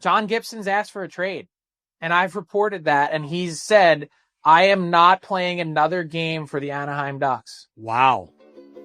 John Gibson's asked for a trade, and I've reported that, and he's said, I am not playing another game for the Anaheim Ducks. Wow.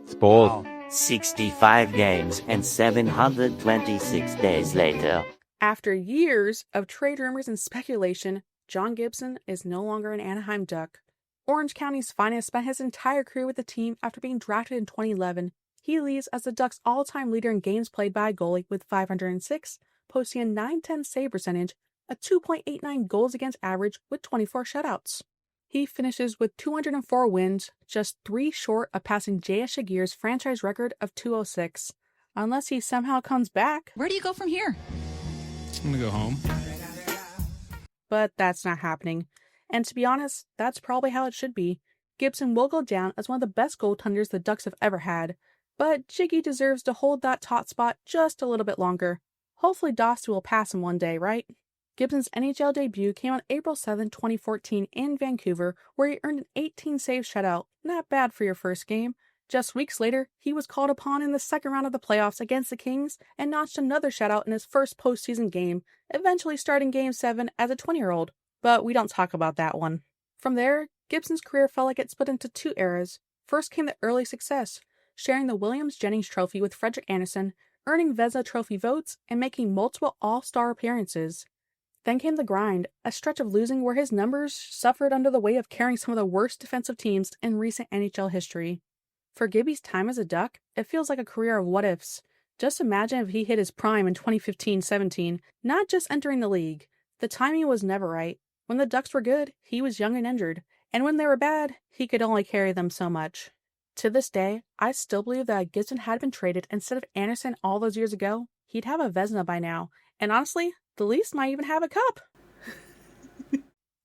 It's bold. Wow. 65 games and 726 days later. After years of trade rumors and speculation, John Gibson is no longer an Anaheim Duck. Orange County's finest spent his entire career with the team after being drafted in 2011. He leaves as the Ducks' all-time leader in games played by a goalie with 506, posting a .910 save percentage, a 2.89 goals against average with 24 shutouts. He finishes with 204 wins, just 3 short of passing J.S. Giguère's franchise record of 206. Unless he somehow comes back. Where do you go from here? I'm going to go home. But that's not happening. And to be honest, that's probably how it should be. Gibson will go down as one of the best goaltenders the Ducks have ever had. But Jiggy deserves to hold that top spot just a little bit longer. Hopefully Dossi will pass him one day, right? Gibson's NHL debut came on April 7, 2014 in Vancouver, where he earned an 18-save shutout. Not bad for your first game. Just weeks later, he was called upon in the second round of the playoffs against the Kings and notched another shutout in his first postseason game, eventually starting Game 7 as a 20-year-old. But we don't talk about that one. From there, Gibson's career felt like it split into 2 eras. First came the early success, sharing the Williams-Jennings Trophy with Frederik Andersen, earning Vezina Trophy votes, and making multiple All-Star appearances. Then came the grind, a stretch of losing where his numbers suffered under the weight of carrying some of the worst defensive teams in recent NHL history. For Gibby's time as a Duck, it feels like a career of what-ifs. Just imagine if he hit his prime in 2015-17, not just entering the league. The timing was never right. When the Ducks were good, he was young and injured, and when they were bad, he could only carry them so much. To this day, I still believe that if Gibson had been traded instead of Andersen all those years ago, he'd have a Vezina by now, and honestly, the Leafs might even have a cup.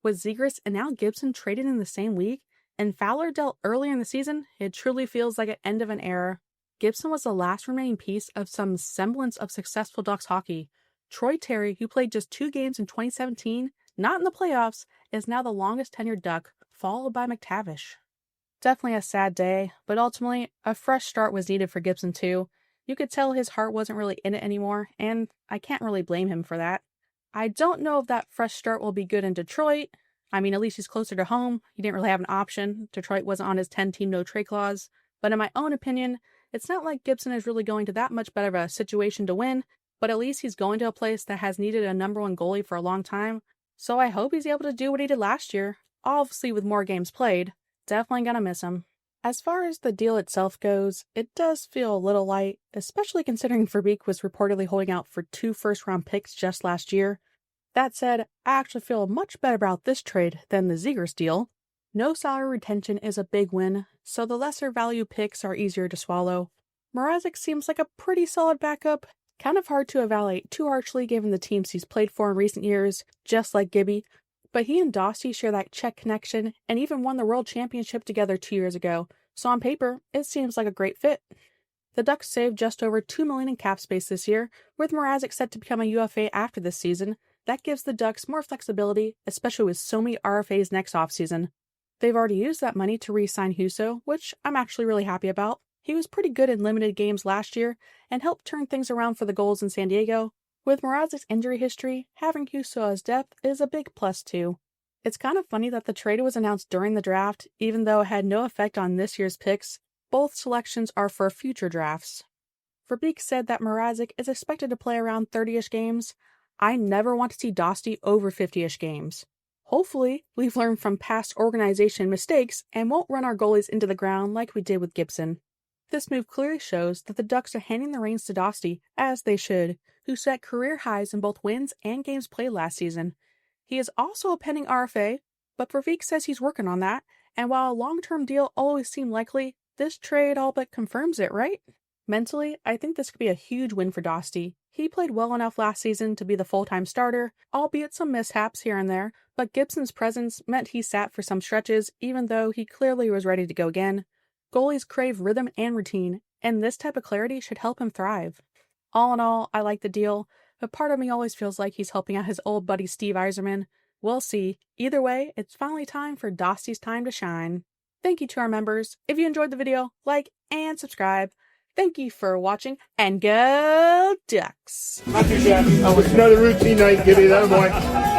With Zegras and now Gibson traded in the same week, and Fowler dealt earlier in the season, it truly feels like an end of an era. Gibson was the last remaining piece of some semblance of successful Ducks hockey. Troy Terry, who played just 2 games in 2017, not in the playoffs, is now the longest tenured Duck, followed by McTavish. Definitely a sad day, but ultimately, a fresh start was needed for Gibson too. You could tell his heart wasn't really in it anymore, and I can't really blame him for that. I don't know if that fresh start will be good in Detroit. I mean, at least he's closer to home. He didn't really have an option. Detroit wasn't on his 10-team no-trade clause. But in my own opinion, it's not like Gibson is really going to that much better of a situation to win, but at least he's going to a place that has needed a number 1 goalie for a long time. So I hope he's able to do what he did last year, obviously with more games played. Definitely gonna miss him. As far as the deal itself goes, it does feel a little light, especially considering Verbeek was reportedly holding out for 2 first-round picks just last year. That said, I actually feel much better about this trade than the Zegras deal. No salary retention is a big win, so the lesser value picks are easier to swallow. Mrazek seems like a pretty solid backup, kind of hard to evaluate too harshly given the teams he's played for in recent years, just like Gibby. But he and Dossi share that Czech connection and even won the World Championship together 2 years ago, so on paper, it seems like a great fit. The Ducks saved just over $2 million in cap space this year, with Mrazek set to become a UFA after this season. That gives the Ducks more flexibility, especially with so many RFAs next offseason. They've already used that money to re-sign Husso, which I'm actually really happy about. He was pretty good in limited games last year and helped turn things around for the Goals in San Diego. With Mrazek's injury history, having Husso as depth is a big plus too. It's kind of funny that the trade was announced during the draft, even though it had no effect on this year's picks. Both selections are for future drafts. Verbeek said that Mrazek is expected to play around 30-ish games. I never want to see Dossi over 50-ish games. Hopefully, we've learned from past organization mistakes and won't run our goalies into the ground like we did with Gibson. This move clearly shows that the Ducks are handing the reins to Dossi, as they should, who set career highs in both wins and games played last season. He is also a pending RFA, but Verbeek says he's working on that, and while a long-term deal always seemed likely, this trade all but confirms it, right? Mentally, I think this could be a huge win for Dossi. He played well enough last season to be the full-time starter, albeit some mishaps here and there, but Gibson's presence meant he sat for some stretches even though he clearly was ready to go again. Goalies crave rhythm and routine, and this type of clarity should help him thrive. All in all, I like the deal, but part of me always feels like he's helping out his old buddy Steve Yzerman. We'll see. Either way, it's finally time for Dossi's time to shine. Thank you to our members. If you enjoyed the video, like and subscribe. Thank you for watching, and go Ducks! Not too shabby. It's another routine night, Gibby. That boy.